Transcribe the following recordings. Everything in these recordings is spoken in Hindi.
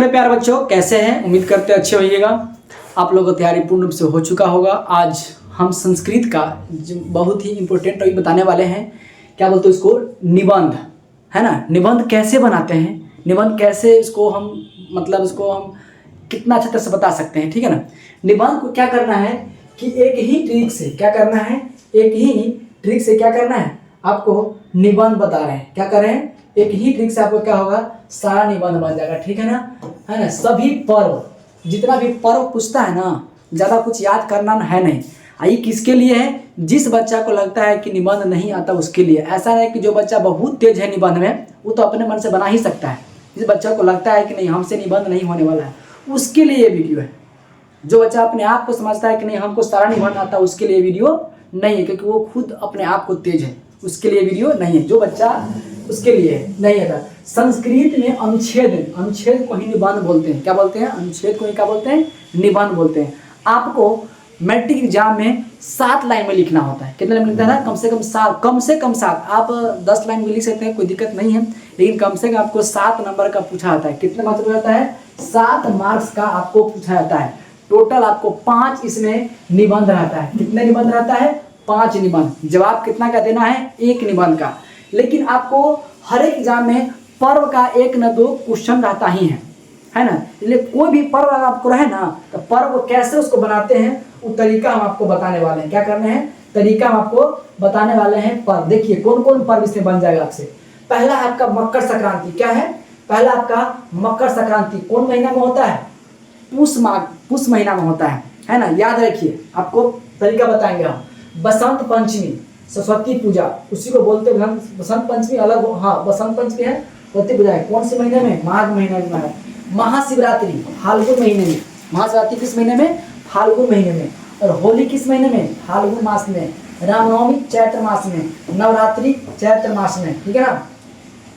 मेरे प्यारे बच्चों, कैसे हैं? उम्मीद करते हैं अच्छे होइएगा। आप लोगों का तैयारी पूर्ण रूप से हो चुका होगा। आज हम संस्कृत का बहुत ही इम्पोर्टेंट टॉपिक बताने वाले हैं। क्या बोलते हैं इसको? निबंध, है ना। निबंध कैसे बनाते हैं, निबंध कैसे इसको हम इसको हम कितना अच्छे तरह से बता सकते हैं, ठीक है ना। निबंध को क्या करना है कि एक ही ट्रिक से क्या करना है, एक ही ट्रिक से क्या करना है, आपको निबंध बता रहे हैं। क्या कर रहे हैं? एक ही ट्रिक से आपको क्या होगा, सारा निबंध बन जाएगा, ठीक है ना। सभी पर्व, जितना भी पर्व पूछता है ना, ज़्यादा कुछ याद करना है नहीं। ये किसके लिए है? जिस बच्चा को लगता है कि निबंध नहीं आता उसके लिए। ऐसा नहीं कि जो बच्चा बहुत तेज है निबंध में, वो तो अपने मन से बना ही सकता है। जिस बच्चा को लगता है कि नहीं हमसे निबंध नहीं होने वाला है, उसके लिए ये वीडियो है। जो बच्चा अपने आप को समझता है कि नहीं हमको सारा निबंध आता, उसके लिए वीडियो नहीं है, क्योंकि वो खुद अपने आप को तेज है, उसके लिए वीडियो नहीं है। जो बच्चा उसके लिए नहीं आता। संस्कृत में अनुच्छेद को ही निबंध बोलते हैं। क्या बोलते हैं? अनुच्छेद को ही क्या बोलते हैं? निबंध बोलते हैं। आपको मैट्रिक एग्जाम में 7 लाइन में लिखना होता है। कितने लाइन में लिखना है? कम से कम 7। आप 10 लाइन में लिख सकते हैं, कोई दिक्कत नहीं है, लेकिन कम से कम आपको 7 नंबर का पूछा जाता है। कितने मार्क्स का जाता है? 7 मार्क्स का आपको पूछा जाता है। टोटल आपको 5 इसमें निबंध रहता है। कितने निबंध रहता है? 5 निबंध। जवाब कितना का देना है? 1 निबंध का। लेकिन आपको हर एक एग्जाम में पर्व का 1 न 2 क्वेश्चन रहता ही है ना। इसलिए कोई भी पर्व अगर आपको रहे ना, तो पर्व कैसे उसको बनाते हैं वो तरीका हम आपको बताने वाले हैं। क्या करने हैं? तरीका हम आपको बताने वाले हैं। पर्व देखिए कौन कौन पर्व इसमें बन जाएगा आपसे। पहला है आपका मकर संक्रांति। क्या है? पहला आपका मकर संक्रांति कौन महीना में होता है? पुष महीना में होता है ना। याद रखिए, आपको तरीका बताएंगे हम। बसंत पंचमी, सरस्वती पूजा, उसी को बोलते हैं। बसंत पंचमी अलग, हाँ बसंत पंचमी है, सरस्वती पूजा है। कौन से महीने में? माघ महीने में है। महाशिवरात्रि फाल्गुन महीने में। महाशिवरात्रि किस महीने में? फाल्गुन महीने में। और होली किस महीने में? फाल्गुन मास में। रामनवमी चैत्र मास में। नवरात्रि चैत्र मास में, ठीक है ना।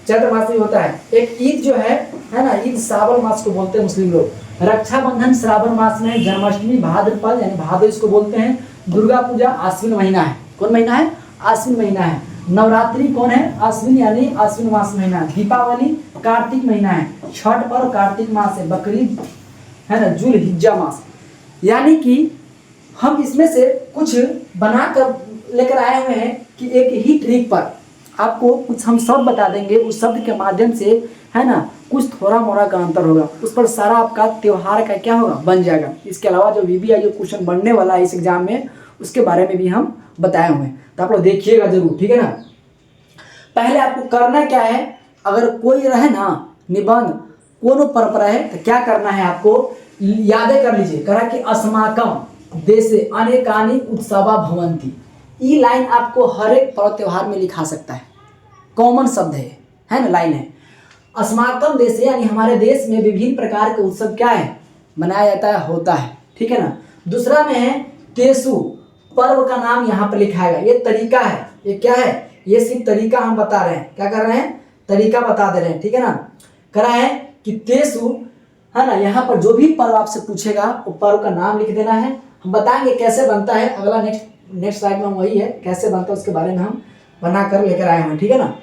चैत्र मास में होता है। एक ईद जो है ना, ईद श्रावण मास को बोलते हैं मुस्लिम लोग। रक्षाबंधन श्रावण मास में। जन्माष्टमी भाद्रपद यानी भादो इसको बोलते हैं। दुर्गा पूजा आश्विन महीना है। कौन महीना है? आश्विन महीना है। नवरात्रि कौन है? आश्विन यानी आश्विन मास महीना। दीपावली कार्तिक महीना है। छठ पर्व कार्तिक मास है। बकरीद है ना जुल हिज्जा मास। यानी कि हम इसमें से कुछ बनाकर लेकर आए हुए हैं कि एक ही ट्रिक पर आपको कुछ हम शब्द बता देंगे। उस शब्द के माध्यम से है ना कुछ थोड़ा मोड़ा का अंतर होगा, उस पर सारा आपका त्योहार का क्या होगा, बन जाएगा। इसके अलावा जो VBI जो क्वेश्चन बनने वाला है इस एग्जाम में, उसके बारे में भी हम बताए हुए हैं, तो आप लोग देखिएगा जरूर, ठीक है ना। पहले आपको करना क्या है, अगर कोई रहे ना निबंध कोनो परंपरा है तो क्या करना है, आपको यादें कर लीजिए। करा कि अस्माकम देशे अनेकानि उत्सवा भवन्ति। ये लाइन आपको हर एक पर्व त्योहार में लिखा सकता है, कॉमन शब्द है ना, लाइन है। अस्माकम देशे यानी हमारे देश में विभिन्न प्रकार के उत्सव क्या है, मनाया जाता है, होता है, ठीक है ना। दूसरा में है तेसु, पर्व का नाम यहाँ पर लिखाएगा। ये तरीका है, ये क्या है, ये सिर्फ तरीका हम बता रहे हैं। क्या कर रहे हैं? तरीका बता दे रहे हैं, ठीक है ना। करा है कि तेसु है ना, यहाँ पर जो भी पर्व आपसे पूछेगा वो पर्व का नाम लिख देना है। हम बताएंगे कैसे बनता है, अगला नेक्स्ट स्लाइड में वही है, कैसे बनता है उसके बारे में हम बना कर लेकर आए हैं, ठीक है ना।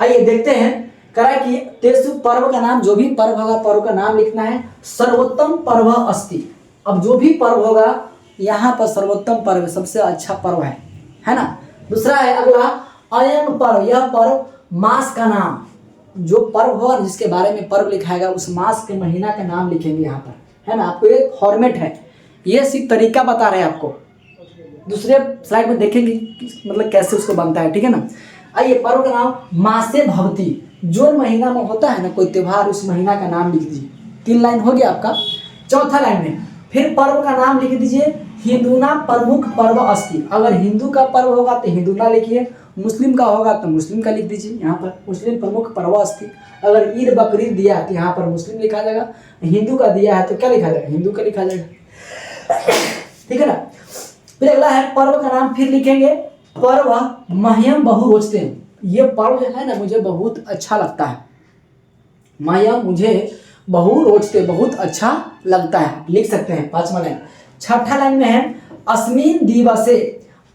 आइए देखते हैं। करा कि तेसु पर्व का नाम, जो भी पर्व होगा पर्व का नाम लिखना है। सर्वोत्तम पर्व अस्ति। अब जो भी पर्व होगा यहाँ पर सर्वोत्तम पर्व सबसे अच्छा पर्व है ना। दूसरा है अगला अयम पर्व, यह पर्व मास का नाम, जो पर्व होगा जिसके बारे में पर्व लिखाएगा उस मास के महीना का नाम लिखेंगे यहाँ पर, है ना। आपको एक फॉर्मेट है, ये सिर्फ तरीका बता रहे हैं आपको। दूसरे स्लाइड में देखेंगे कैसे उसको बनता है, ठीक है ना। आइए, पर्व का नाम मासे भवती, जो महीना में होता है ना कोई त्योहार, उस महीना का नाम लिख दीजिए। 3 लाइन हो गया आपका। चौथा लाइन में फिर पर्व का नाम लिख दीजिए। हिंदूना प्रमुख पर्व अस्ति, अगर हिंदू का पर्व होगा तो हिंदूना लिखिए, मुस्लिम का होगा तो मुस्लिम का लिख दीजिए। यहाँ पर मुस्लिम प्रमुख पर्व अस्ति। अगर ईद बकरीद दिया है तो यहाँ पर मुस्लिम लिखा जाएगा, हिंदू का दिया है तो क्या लिखा जाएगा, हिंदू का लिखा जाएगा, ठीक है ना। फिर अगला है पर्व का नाम, फिर लिखेंगे पर्व मह्यम बहु रोचते। ये पर्व जो है ना मुझे बहुत अच्छा लगता है। मह्यम मुझे बहु रोचते, बहुत अच्छा लगता है, लिख सकते हैं। 5वां लाइन। 6ठा लाइन में है अस्मिन दिवसे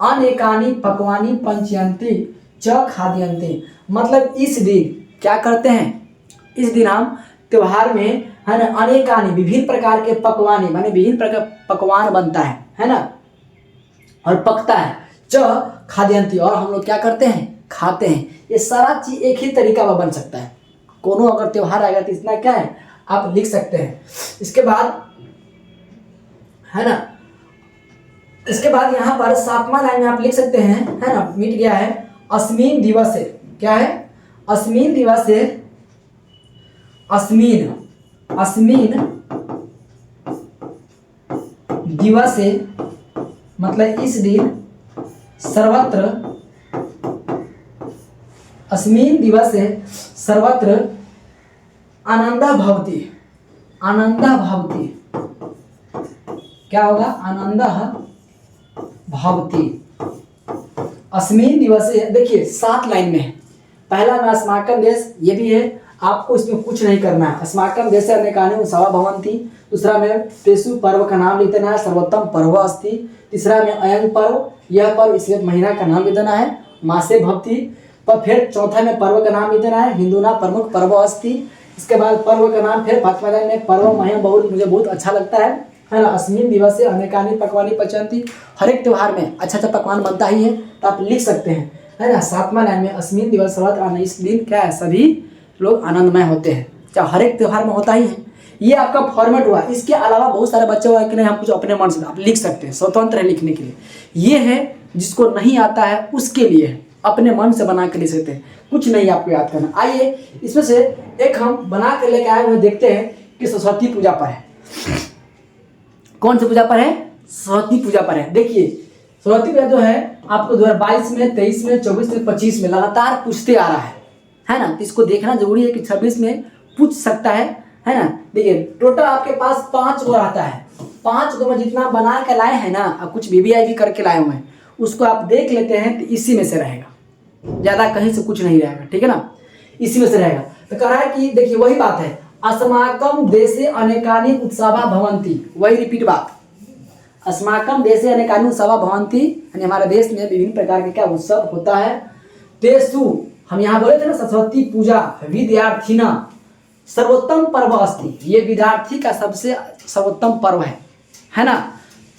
अनेकानि पक्वानि पंचयन्ति च खाद्यन्ति। मतलब इस दिन क्या करते हैं, इस दिन हम त्योहार में है ना, अनेकानि विभिन्न प्रकार के पकवानी माने विभिन्न प्रकार पकवान बनता है ना, और पकता है। च खाद्यंती और हम लोग क्या करते हैं, खाते हैं। ये सारा चीज एक ही तरीका में बन सकता है। कोनो अगर त्योहार आएगा तो इतना क्या है आप लिख सकते हैं। इसके बाद है ना, इसके बाद यहाँ पर 7वां लाइन में आप लिख सकते हैं, है ना, मिट गया है। अस्मिन दिवसे, क्या है, अस्मिन दिवसे, अस्मिन दिवसे मतलब इस दिन, सर्वत्र, अस्मिन दिवसे सर्वत्र आनंदा भवति, आनंदा भवति, क्या होगा, आनंदा भवति। अस्मिन दिवसे, देखिए 7 लाइन में है। पहला में अस्माकं देश, ये भी है, आपको इसमें कुछ नहीं करना है। अस्माकं देशे अनेकानि उत्सवाः भवन्ति। दूसरा में तेषु पर्व का नाम लिख देना है, सर्वोत्तम पर्व अस्ति। तीसरा में अयं पर्व, यह पर्व इसमें महीना का नाम लिख देना है, मासे भवति। पर फिर चौथा में पर्व का नाम लिख देना है, हिंदूना प्रमुख पर्व अस्ति। इसके बाद पर्व का नाम, फिर 5वां लाइन में पर्व मह्यम बहुत, मुझे बहुत अच्छा लगता है ना। अस्मिन दिवसे अनेकानि पकवानि पचन्ति, हर एक त्योहार में अच्छा अच्छा पकवान बनता ही है, तो आप लिख सकते हैं, है ना। 7वां लाइन में अस्मिन दिवस सर्वत्र, इस दिन क्या है सभी लोग आनंदमय होते हैं, चाहे हर एक त्योहार में होता ही है। ये आपका फॉर्मेट हुआ। इसके अलावा बहुत सारे बच्चे हुआ कि नहीं हम कुछ अपने मन से आप लिख सकते हैं, स्वतंत्र है लिखने के लिए। ये है जिसको नहीं आता है उसके लिए है, अपने मन से बना के लिख सकते हैं, कुछ नहीं आपको याद करना। आइए इसमें से एक हम बना कर लेके आए हुए देखते हैं कि सरस्वती पूजा पर है। कौन सी पूजा पर है, सरस्वती पूजा पर है। देखिए सरस्वती पूजा जो है आपको 2022 में, 23 में, 24 में, 25 में लगातार पूछते आ रहा है ना। तो इसको देखना जरूरी है कि 26 में पूछ सकता है ना। देखिए टोटल आपके पास 5 गो आता है, 5 गो में जितना बना के लाए हैं ना, अब कुछ VVI भी करके लाए हुए हैं, उसको आप देख लेते हैं तो इसी में से रहेगा, ज्यादा कहीं से कुछ नहीं रहेगा, ठीक है ना, इसी में से रहेगा। तो कह रहा है कि देखिए वही बात है, अस्माकं देशे अनेकानि उत्सवाः भवन्ति, वही रिपीट बात, अस्माकं देशे अनेकानि उत्सवाः भवन्ति, यानी हमारे देश में विभिन्न प्रकार के क्या उत्सव होता है। तेषु, हम यहाँ बोले थे ना सरस्वती पूजा विद्यार्थिना सर्वोत्तम पर्व अस्ति, ये विद्यार्थी का सबसे सर्वोत्तम पर्व है ना।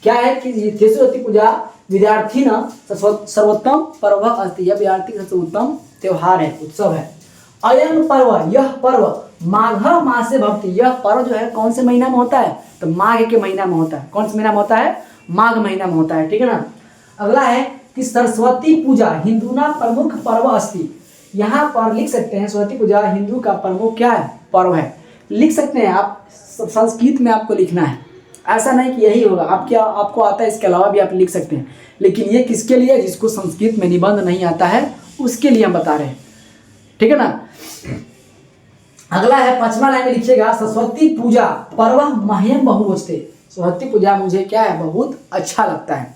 क्या है कि सरस्वती पूजा विद्यार्थिना सर्वोत्तम पर्व अस्ति, यह विद्यार्थी का सबसे उत्तम त्योहार है, उत्सव है। अयं पर्व, यह पर्व माघ मासे भवति, यह पर्व जो है कौन से महीना में होता है, तो माघ के महीना में होता है। कौन से महीना में होता है, माघ महीना में होता है, ठीक है ना। अगला है कि सरस्वती पूजा हिंदूना प्रमुख पर्व अस्ति, यहाँ पर लिख सकते हैं सरस्वती पूजा हिंदू का प्रमुख क्या है, पर्व है, लिख सकते हैं आप। संस्कृत में आपको लिखना है, ऐसा नहीं कि यही होगा, आप क्या आपको आता है इसके अलावा भी आप लिख सकते हैं, लेकिन ये किसके लिए, जिसको संस्कृत में निबंध नहीं आता है उसके लिए हम बता रहे हैं, ठीक है ना। अगला है 5वां लाइन में लिखिएगा, सरस्वती पूजा पर्व मह्यम बहु रोचते, सरस्वती पूजा मुझे क्या है बहुत अच्छा लगता है।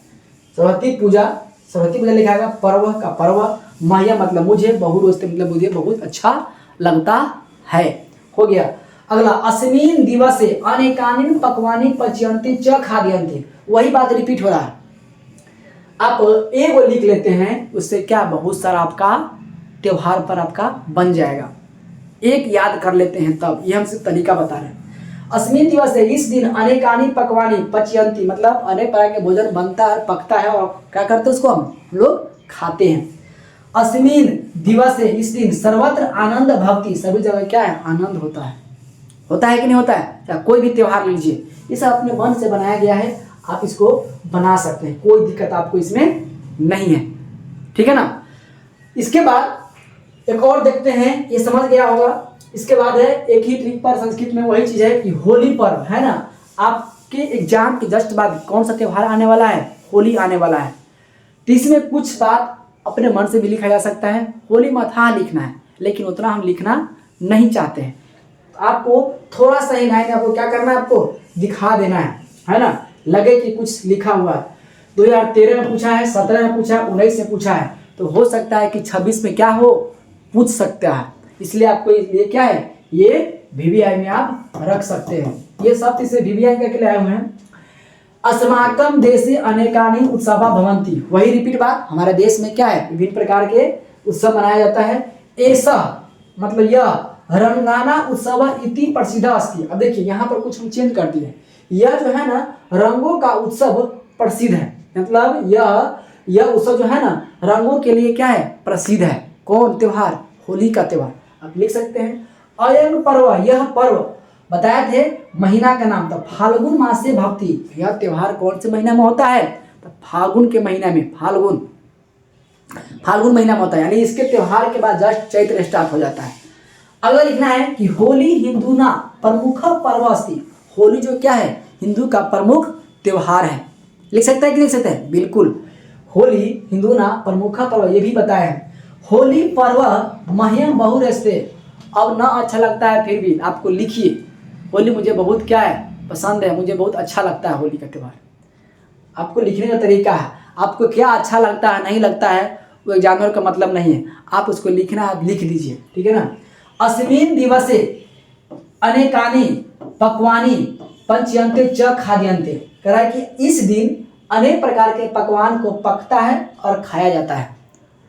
सरस्वती पूजा लिखा है पर्व का पर्व, मह्यम मतलब मुझे, बहु रोचते मतलब मुझे बहुत अच्छा लगता है, हो गया। अगला अस्मिन दिवसे अनेकानि पकवानि पच्यन्ति च खाद्यन्ति, वही बात रिपीट हो रहा है। आप एक वो लिख लेते हैं, उससे क्या बहुत सारा आपका त्योहार पर आपका बन जाएगा, एक याद कर लेते हैं तब, ये हम सिर्फ तरीका बता रहे हैं। अस्मिन दिवसे, इस दिन अनेकानि पकवानि पच्यन्ति मतलब अनेक प्रकार के भोजन बनता है, पकता है, और क्या करते हैं उसको हम लोग खाते हैं। अस्मिन दिवसे, इस दिन सर्वत्र आनंद भवति, सभी जगह क्या है आनंद होता है कि नहीं होता है। क्या कोई भी त्योहार लीजिए, ये सब अपने मन से बनाया गया है, आप इसको बना सकते हैं, कोई दिक्कत आपको इसमें नहीं है, ठीक है ना। इसके बाद एक और देखते हैं, ये समझ गया होगा। इसके बाद है एक ही ट्रिक पर संस्कृत में वही चीज है कि होली पर्व है ना। आपके एग्जाम के जस्ट बाद कौन सा त्योहार आने वाला है, होली आने वाला है, तो इसमें कुछ बात अपने मन से भी लिखा जा सकता है। होली में था लिखना है, लेकिन उतना हम लिखना नहीं चाहते हैं, आपको थोड़ा सा ही लाइन आपको क्या करना है, आपको दिखा देना है ना, लगे कि कुछ लिखा हुआ है। 2013 में पूछा है, 17 में पूछा है, 19 में पूछा है, तो हो सकता है कि 26 में क्या हो पूछ सकता है, इसलिए आपको ये क्या है, ये VVI में आप रख सकते हैं। ये सब इसे VVI करके लाए हुए हैं। अस्माकं देशे अनेकानि उत्सवाः भवन्ति, वही रिपीट बात, हमारे देश में क्या है विभिन्न प्रकार के उत्सव मनाया जाता है। ऐसा मतलब यह रंगाना उत्सव इति प्रसिद्ध अस्ति। अब देखिए यहाँ पर कुछ हम चेंज कर दिए, यह जो है ना रंगों का उत्सव प्रसिद्ध है, मतलब यह उत्सव जो है ना रंगों के लिए क्या है, प्रसिद्ध है। कौन त्योहार, होली का त्योहार। आप लिख सकते हैं अयं पर्व, यह पर्व बताए थे महीना का नाम था फाल्गुन मासे भवति। यह त्योहार कौन से महीना में होता है, तो फाल्गुन के महीना में, फाल्गुन महीना में होता है, यानी इसके त्योहार के बाद जस्ट चैत्र स्टार्ट हो जाता है। अगर लिखना है कि होली हिंदूना प्रमुख पर्व अस्ति, होली जो क्या है, हिंदू का प्रमुख त्योहार है। लिख सकते हैं कि लिख सकते हैं, बिल्कुल। होली हिंदूना प्रमुख पर्व, ये भी बताया है। होली पर्व मह्यम बहुरस्ते, अब ना अच्छा लगता है फिर भी आपको लिखिए, होली मुझे बहुत क्या है, पसंद है, मुझे बहुत अच्छा लगता है होली का त्यौहार। आपको लिखने का तरीका है, आपको क्या अच्छा लगता है नहीं लगता है वो एग्जामिनर का मतलब नहीं है, आप उसको लिखना, आप लिख दीजिए, ठीक है ना। अस्मिन् दिवसे अनेकानि पक्वानि पंचयन्ते च खाद्यन्ते, कह रहा है कि इस दिन अनेक प्रकार के पकवान को पकता है और खाया जाता है।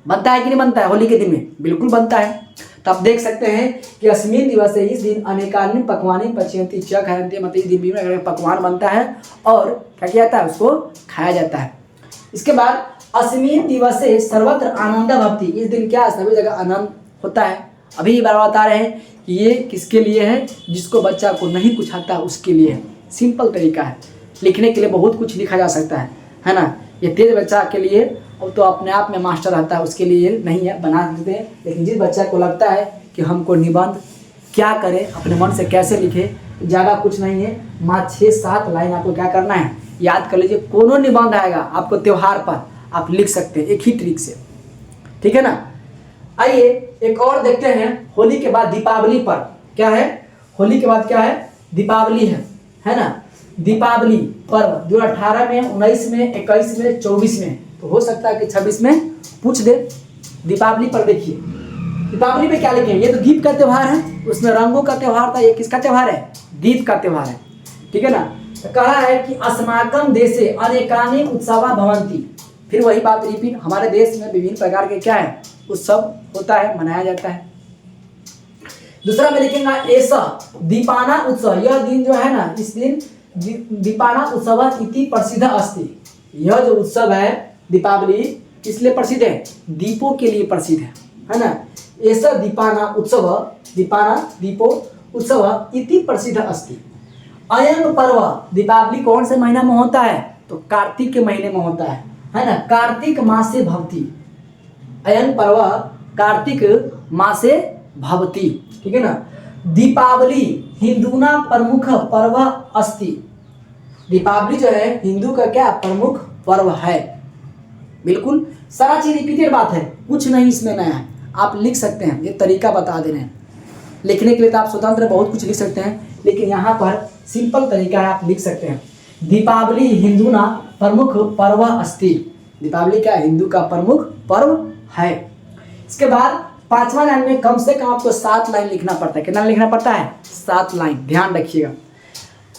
बनता है कि नहीं बनता है होली के दिन में, बिल्कुल बनता है। तो आप देख सकते हैं कि अस्मिन् दिवसे, इस दिन अनेकानि पकवानि पंचयन्ते च खाद्यन्ते, मतलब इस दिन विभिन्न प्रकार के पकवान बनता है और क्या किया जाता है, उसको खाया जाता है। इसके बाद अस्मिन् दिवसे सर्वत्र आनंद भवति, इस दिन क्या सभी जगह आनंद होता है। अभी ये बार बता रहे हैं कि ये किसके लिए है, जिसको बच्चा को नहीं कुछ आता उसके लिए है। सिंपल तरीका है, लिखने के लिए बहुत कुछ लिखा जा सकता है ना। ये तेज बच्चा के लिए और तो अपने आप में मास्टर रहता है, उसके लिए नहीं है, बना देते हैं। लेकिन जिस बच्चा को लगता है कि हमको निबंध क्या करें, अपने मन से कैसे लिखे, ज़्यादा कुछ नहीं है, मात्र 6-7 लाइन आपको क्या करना है, याद कर लीजिए। कोनो निबंध आएगा आपको त्योहार पर, आप लिख सकते हैं एक ही ट्रिक से, ठीक है ना। आइए एक और देखते हैं, होली के बाद दीपावली पर क्या है, होली के बाद क्या है, दीपावली है ना। दीपावली पर्व 2018 में, 19 में, 21 में, 24 में, तो हो सकता है कि 26 में पूछ दे। दीपावली पर देखिए, दीपावली पे क्या लिखे, ये तो दीप का त्यौहार है, उसमें रंगों का त्यौहार था, ये किसका त्यौहार है, दीप का त्यौहार है, ठीक है ना। तो कहा है कि अस्माकं देशे अनेकानि उत्सवा भवन्ति, फिर वही बात रिपीट, हमारे देश में विभिन्न प्रकार के क्या है, उत्सव होता है, मनाया जाता है। दूसरा में लिखेंगे ऐसा दीपाना उत्सव, यह दिन जो है ना, इस दिन दीपाना उत्सव इति प्रसिद्ध अस्ति, यह जो उत्सव है दीपावली किस लिए प्रसिद्ध है, दीपों के लिए प्रसिद्ध है ना। ऐसा दीपाना उत्सव, दीपाना दीपो उत्सव इति प्रसिद्ध अस्ति। अयं पर्व, दीपावली कौन से महीना में होता है, तो कार्तिक के महीने में होता है ना। कार्तिक मासे भवति, अयं पर्व कार्तिक मासे भवति, ठीक है ना। दीपावली हिंदूना प्रमुख पर्व अस्ति, दीपावली जो है हिंदू का क्या प्रमुख पर्व है। बिल्कुल सारा चीज रिपीटेड बात है, कुछ नहीं इसमें नया है, आप लिख सकते हैं, ये तरीका बता दे रहे हैं। लिखने के लिए तो आप स्वतंत्र बहुत कुछ लिख सकते हैं, लेकिन यहाँ पर सिंपल तरीका है, आप लिख सकते हैं दीपावली हिंदूना प्रमुख पर्व अस्ति, दीपावली क्या हिंदू का प्रमुख पर्व है। इसके बाद 5वां लाइन में कम से कम आपको 7 लाइन लिखना पड़ता है। कितना लिखना पड़ता है, 7 लाइन, ध्यान रखिएगा।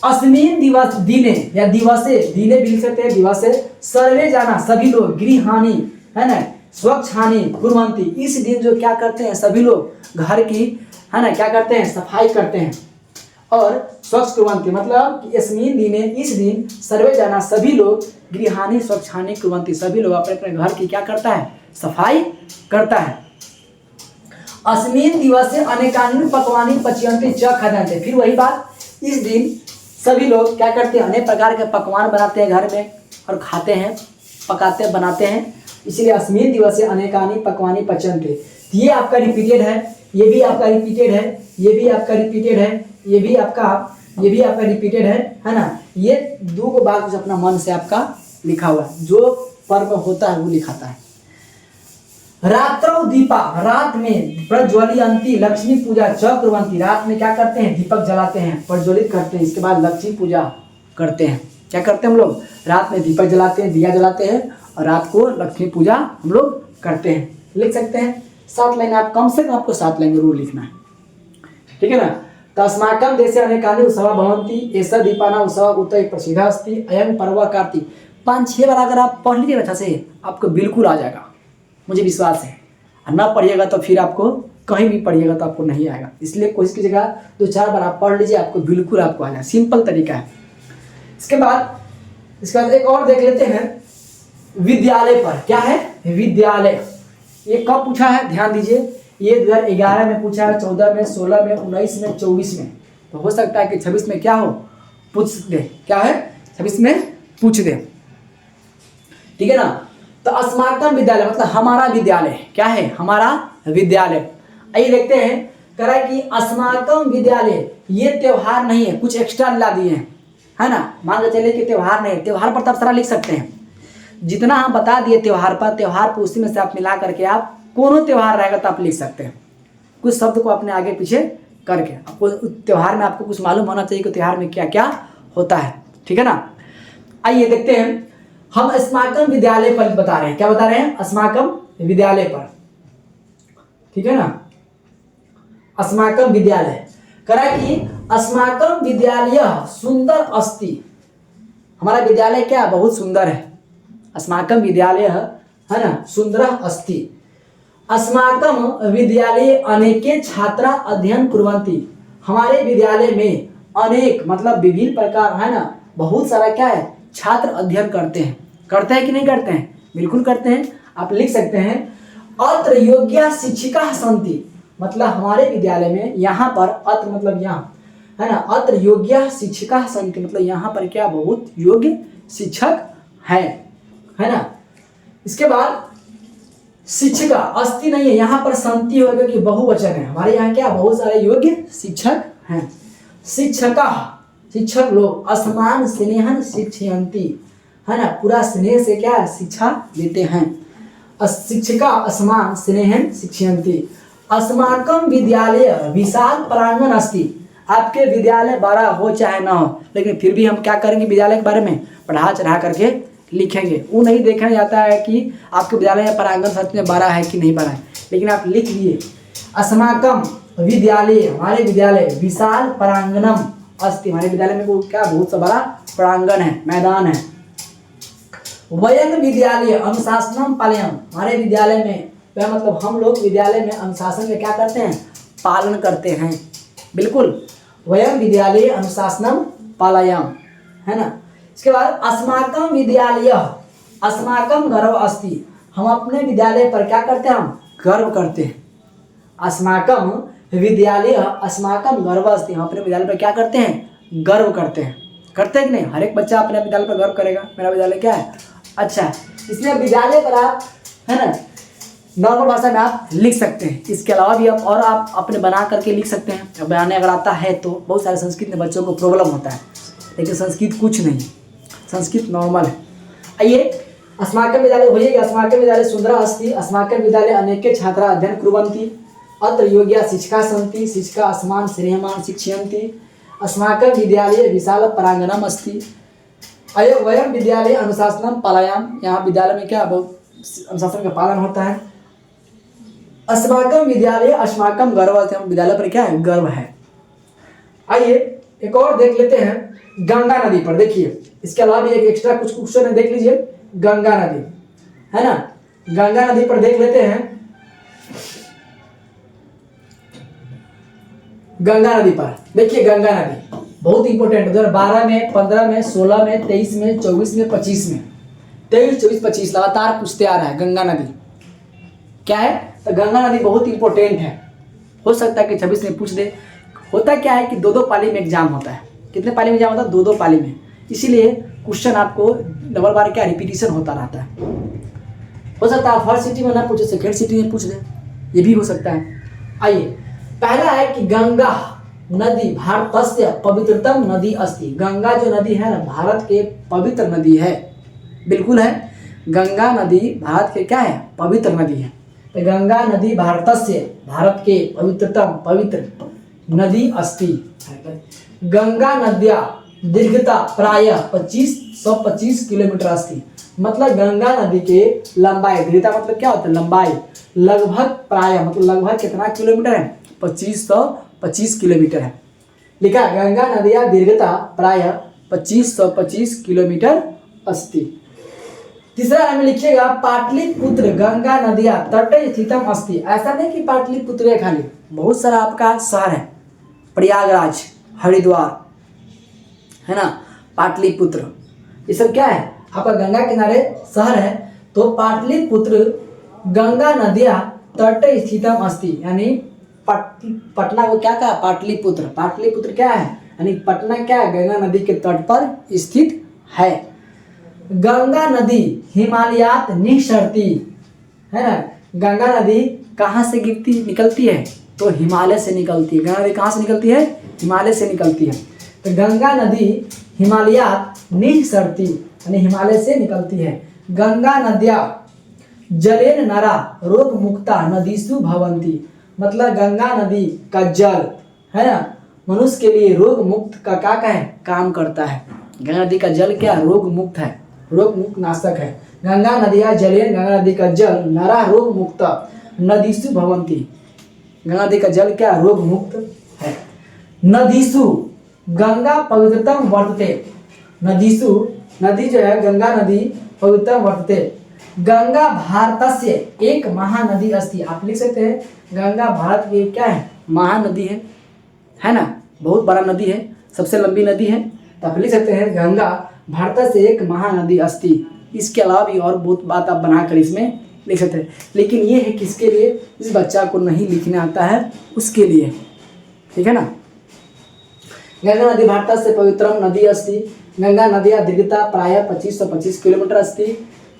अस्मिन् दिवस दिने या दिवसे, दिने भी लिख सकते हैं, दिवसे सर्वे जाना, सभी लोग, गृहाणि है ना, स्वच्छ हानि कुर्वन्ति, इस दिन जो क्या करते हैं सभी लोग घर की है ना क्या करते हैं, सफाई करते हैं। और स्वच्छ कुर्वन्ति मतलब कि अस्मिन् दिने, इस दिन सर्वे जाना, सभी लोग, गृहाणि स्वच्छानि कुर्वन्ति, सभी लोग अपने अपने घर की क्या करता है, सफाई करता है। अस्मिन् दिवसे अनेकानि पक्वानि पच्यन्ते च खाद्यन्ते, फिर वही बात, इस दिन सभी लोग क्या करते हैं, अनेक प्रकार के पकवान बनाते हैं घर में और खाते हैं, पकाते हैं, बनाते हैं, इसलिए अस्मिन् दिवसे अनेकानि पक्वानि पच्यन्ते। ये आपका रिपीटेड है, ये भी आपका रिपीटेड है, ये भी आपका रिपीटेड है, ये भी आपका रिपीटेड है ना। ये 2 बार कुछ अपना मन से आपका लिखा हुआ है, जो पर्व होता है वो लिखाता है। रात्रौ दीपा, रात में प्रज्वलयन्ति लक्ष्मी पूजा च कुर्वन्ति, रात में क्या करते हैं, दीपक जलाते हैं, प्रज्वलित करते हैं, इसके बाद लक्ष्मी पूजा करते हैं। क्या करते हैं हम लोग, रात में दीपक जलाते हैं, दिया जलाते हैं और रात को लक्ष्मी पूजा हम लोग करते हैं। लिख सकते हैं 7 लाइन, आप कम से कम आपको 7 लाइन जरूर लिखना है, ठीक है ना। तस्माकं देशे अनेकानि उत्सवा भवन्ति, ऐसा दीपाना उत्सव उत प्रसिद्ध अस्ति, अयं पर्व कार्तिक। 5-6 बार अगर आप पढ़ लीजिएगा अच्छा से, आपको बिल्कुल आ जाएगा, मुझे विश्वास है। और ना पढ़िएगा तो फिर आपको कहीं भी पढ़िएगा तो आपको नहीं आएगा, इसलिए कोशिश कीजिएगा 2-4 बार आप पढ़ लीजिए, आपको बिल्कुल आपको आ जाए। सिंपल तरीका है। इसके बाद एक और देख लेते हैं विद्यालय पर। क्या है? विद्यालय। ये कब पूछा है? ध्यान दीजिए, ये 2011 में पूछा है, 14 में, 16 में, 19 में, 24 में। तो हो सकता है कि 26 में क्या हो, पूछ दे। क्या है? 26 में पूछ दे। ठीक है ना। तो अस्माकम विद्यालय मतलब हमारा विद्यालय। क्या है? हमारा विद्यालय। आइए देखते हैं, कह रहा है कि अस्माकम विद्यालय ये त्योहार नहीं है, कुछ एक्स्ट्रा ला दिए हैं, है ना। मान के चलिए कि त्योहार नहीं, त्योहार पर तब सारा लिख सकते हैं, जितना हम बता दिए त्योहार पर उसी में से आप मिला करके आप कोनो त्योहार रहेगा तो आप लिख सकते हैं, कुछ शब्द को अपने आगे पीछे करके। आपको त्योहार में आपको कुछ मालूम होना चाहिए कि त्योहार में क्या क्या होता है। ठीक है ना। आइए देखते हैं, हम अस्माकम विद्यालय पर बता रहे हैं। क्या बता रहे हैं? अस्माकम विद्यालय पर। ठीक है ना। अस्माकम विद्यालय करा कि अस्माकम विद्यालय सुंदर अस्ति। हमारा विद्यालय क्या? बहुत सुंदर है। अस्माकम विद्यालय है ना, सुंदर अस्ति। अस्माकम विद्यालय अनेके छात्रा अध्ययन कुर्वन्ति। हमारे विद्यालय में अनेक मतलब विभिन्न प्रकार, है ना, बहुत सारा क्या है, छात्र अध्ययन करते हैं। करते हैं कि नहीं करते हैं? बिल्कुल करते हैं। आप लिख सकते हैं अत्र योग्य शिक्षिका सन्ति। मतलब हमारे विद्यालय में यहाँ पर, अत्र मतलब यहाँ, है ना, अत्र योग्य शिक्षिका सन्ति मतलब यहाँ पर क्या, बहुत योग्य शिक्षक है ना। इसके बाद शिक्षिका अस्ति नहीं है, यहाँ पर संति होगा क्योंकि बहुवचन है। हमारे यहाँ क्या, बहुत सारे योग्य शिक्षक हैं। शिक्षका शिक्षक लोग असमान स्नेहन शिक्षयन्ति, है ना, पूरा स्नेह से क्या शिक्षा देते हैं। शिक्षिका असमान स्नेहन शिक्षयन्ति। अस्माकं विद्यालय विशाल प्रांगण अस्ति। आपके विद्यालय बड़ा हो चाहे ना हो, लेकिन फिर भी हम क्या करेंगे, विद्यालय के बारे में पढ़ा चढ़ा करके लिखेंगे। वो नहीं देखा जाता है कि आपके विद्यालय में प्रांगण सच में बड़ा है कि नहीं बड़ा है, लेकिन आप लिख दिए अस्माकं विद्यालय, हमारे विद्यालय विशाल प्रांगणम अस्ति। हमारे विद्यालय में वो क्या, बहुत सा बड़ा प्रांगण है, मैदान है। वयं विद्यालय अनुशासनम पालयम। हमारे विद्यालय में वह मतलब हम लोग विद्यालय में अनुशासन का क्या करते हैं, पालन करते हैं। बिल्कुल, वयं विद्यालय अनुशासनम पालयाम, है ना। इसके बाद अस्माकं विद्यालय अस्माकं गर्व अस्ति। हम अपने विद्यालय पर क्या करते हैं, हम गर्व करते हैं। अस्माकं विद्यालय अस्माकं गर्व अस्ति। हम अपने विद्यालय पर क्या करते हैं, गर्व करते हैं। करते हैं कि नहीं? हर एक बच्चा अपने विद्यालय पर गर्व करेगा, मेरा विद्यालय क्या है, अच्छा है। इसलिए विद्यालय पर आप, है ना, नॉर्मल भाषा में आप लिख सकते हैं। इसके अलावा भी आप अपने बना करके लिख सकते हैं। बनाने अगर आता है तो बहुत सारे संस्कृत में बच्चों को प्रॉब्लम होता है, लेकिन संस्कृत कुछ नहीं, संस्कृत नॉर्मल है। आइए, अस्माकं विद्यालय होइएगा। अस्माकं विद्यालय सुंदर अस्ति। अस्माकं विद्यालय अनेके छात्रा अध्ययन कुर्वन्ति। अत्र योग्या शिक्षिका सन्ति। शिक्षिका अस्मान् स्नेहमान् शिक्षयन्ति। अस्माकं विद्यालय विशाल प्रांगणम अस्ति। वयं विद्यालय अनुशासनम पालयाम। यहाँ विद्यालय में क्या, बहुत अनुशासन का पालन होता है। अस्माकं विद्यालय अस्माकं गर्व अस्ति। हम विद्यालय पर क्या है, गर्व है। आइए एक और देख लेते हैं गंगा नदी पर। देखिए, इसके अलावा भी एक एक्स्ट्रा कुछ क्वेश्चन है, देख लीजिए। गंगा नदी, है ना, गंगा नदी पर देख लेते हैं। गंगा नदी पर देखिए, गंगा नदी बहुत इंपॉर्टेंट। 2012 में, 15 में, 16 में, 23 में, 24 में, 25 में, 23, 24, 25 लगातार पूछते आ रहा है। गंगा नदी क्या है, तो गंगा नदी बहुत इंपॉर्टेंट है। हो सकता है कि 26 में पूछ दे। होता क्या है कि 2-2 पाली में एग्जाम होता है। कितने पाली में एग्जाम होता है, 2-2 पाली में। इसीलिए क्वेश्चन आपको डबल बार क्या रिपीटिशन होता रहता है। हो सकता है फर्स्ट सिटी में ना पूछे, सेकेंड सिटी में पूछ दे, ये भी हो सकता है। आइए, पहला है कि गंगा नदी भारतस्य पवित्रतम नदी अस्ति। गंगा जो नदी है ना, भारत के पवित्र नदी है। बिल्कुल है, गंगा नदी भारत के क्या है, पवित्र नदी है। तो गंगा नदी भारतस्य, भारत के पवित्रतम पवित्र नदी अस्ति। गंगा नद्या दीर्घता प्रायः 125 किलोमीटर अस्ति। मतलब गंगा नदी के लंबाई, दीर्घता मतलब क्या होता है, लंबाई, लगभग प्रायः मतलब लगभग कितना किलोमीटर है, 2525 किलोमीटर है। लिखा, गंगा नदिया दीर्घता प्रायः 2525 किलोमीटर अस्ति। तीसरा लाइन में लिखिएगा पाटलिपुत्र गंगा नदिया तटे स्थितम अस्ति। ऐसा नहीं कि पाटलिपुत्र है खाली, बहुत सारा आपका शहर है, प्रयागराज, हरिद्वार, है ना, पाटलिपुत्र, ये सब क्या है आपका गंगा किनारे शहर है। तो पाटलिपुत्र गंगा नदिया तटे स्थितम अस्ति, यानी पटना को क्या कहा, पाटलिपुत्र। पाटलिपुत्र क्या है, यानी पटना क्या है, गंगा नदी के तट पर स्थित है। गंगा नदी हिमालयात निःसरती, है ना, गंगा नदी कहाँ से निकलती है, तो हिमालय से निकलती है। गंगा नदी कहाँ से निकलती है, हिमालय से निकलती है। तो गंगा नदी हिमालयात निःसरती, यानी हिमालय से निकलती है। गंगा नद्या जलेन नरा रोग मुक्ता नदीसु भवंती, मतलब गंगा नदी का जल, है ना, मनुष्य के लिए रोग मुक्त का क्या है, काम करता है। गंगा नदी का जल क्या, रोग मुक्त है, रोग मुक्त नाशक है। गंगा नदिया जलेन, गंगा नदी का जल नरा रोग मुक्त नदीसु भवंती, गंगा नदी का जल क्या, रोग मुक्त है। नदीसु गंगा पवित्रतम वर्तते, नदीसु नदी जो है गंगा नदी पवित्रतम वर्तते। गंगा भारतस्य एक महानदी अस्ति, आप लिख सकते हैं गंगा भारत की क्या है, महानदी है ना, बहुत बड़ा नदी है, सबसे लंबी नदी है। तो आप लिख सकते हैं गंगा भारत से एक महानदी अस्ति। इसके अलावा भी और बहुत बात आप बनाकर इसमें लिख सकते हैं, लेकिन ये है किसके लिए, जिस बच्चा को नहीं लिखने आता है उसके लिए, ठीक है ना। गंगा नदी भारत से पवित्रम नदी अस्ति। गंगा नदिया दीर्घता प्राय 2525 किलोमीटर अस्ति।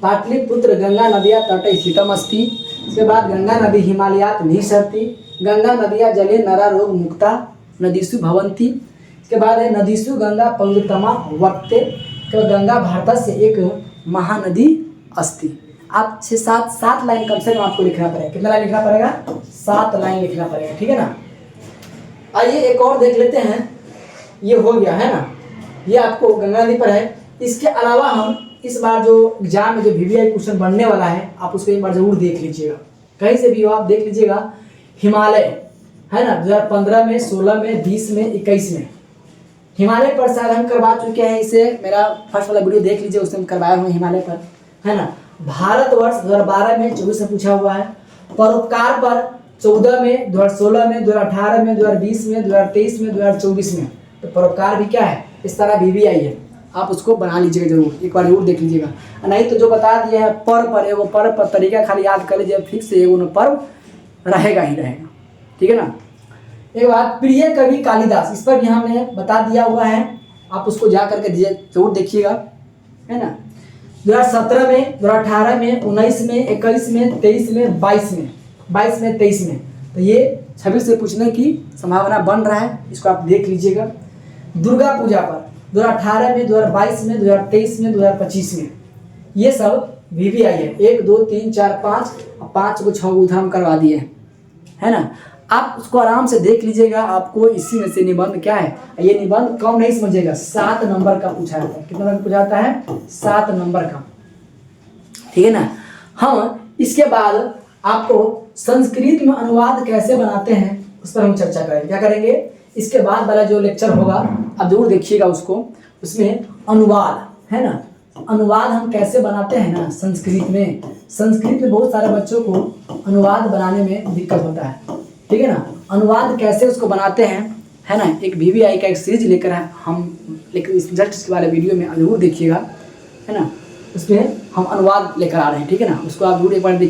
पाटलिपुत्र गंगा नदिया तटे स्थितम अस्ति। इसके बाद गंगा नदी हिमालयात निःसरती। गंगा नदिया जले नरा रोग मुक्ता नदीसु भवंती। इसके बाद है नदीसु गंगा पवित्रतमा वर्तते, तो गंगा भारत से एक महानदी अस्ति। आप 6-7 लाइन कम से कम आपको लिखना पड़ेगा। कितना लाइन लिखना पड़ेगा, 7 लाइन लिखना पड़ेगा, ठीक है ना। आइए एक और देख लेते हैं, ये हो गया है ना, ये आपको गंगा नदी पर है। इसके अलावा हम इस बार जो एग्जाम में जो VVI क्वेश्चन बनने वाला है, आप उसको एक बार जरूर देख लीजिएगा, कहीं से भी हो आप देख लीजिएगा। हिमालय है ना, 2015 में, 16 में, 20 में, 21 में हिमालय पर शायद हम करवा चुके हैं। इसे मेरा फर्स्ट वाला वीडियो देख लीजिए, उसमें हम करवाए हुए हिमालय पर, है ना। भारतवर्ष 2012 में, 24 में पूछा हुआ है। परोपकार पर 14 में, 2016 में, 2018 में, 2020 में, 2023 में, 2024 में। तो परोपकार भी क्या है, इस तरह VVI है, आप उसको बना लीजिएगा जरूर, एक बार जरूर देख लीजिएगा। नहीं तो जो बता दिए हैं पर एगो पर्व पर तरीका खाली याद कर लीजिए, फिर से एगो पर्व रहेगा ही रहेगा, ठीक है ना। एक बात, प्रिय कवि कालिदास, इस पर भी हमने बता दिया हुआ है, आप उसको जा करके जरूर देखिएगा, है ना। 2017 में, 2018 में, 19 में, 21 में, 23 में, 22 में, 23 में, तो ये 26 से पूछने की संभावना बन रहा है, इसको आप देख लीजिएगा। दुर्गा पूजा पर 2018 में, 2022 में, 2023 में, 2025 में, ये सब VVI है। 1 2 3 4 5 को 6 उधर हम करवा दिए हैं, है ना। आप उसको आराम से देख लीजिएगा, आपको इसी में से निबंध क्या है, ये निबंध कम नहीं समझिएगा, 7 नंबर का पूछा जाता है। कितना नंबर पूछा जाता है, 7 नंबर का, ठीक है ना। हम इसके बाद आपको संस्कृत में अनुवाद कैसे बनाते हैं उस पर हम चर्चा करेंगे। क्या करेंगे, इसके बाद वाला जो लेक्चर होगा आप जरूर देखिएगा उसको, उसमें अनुवाद, है ना, अनुवाद हम कैसे बनाते हैं ना संस्कृत में। संस्कृत में बहुत सारे बच्चों को अनुवाद बनाने में दिक्कत होता है, ठीक है ना। अनुवाद कैसे उसको बनाते हैं, है ना, एक VVI का एक सीरीज लेकर हम लेकर इस जस्ट वाले वीडियो में जरूर देखिएगा, है ना, उसमें हम अनुवाद लेकर आ रहे हैं, ठीक है ना। उसको आप जरूर एक बार देखिए।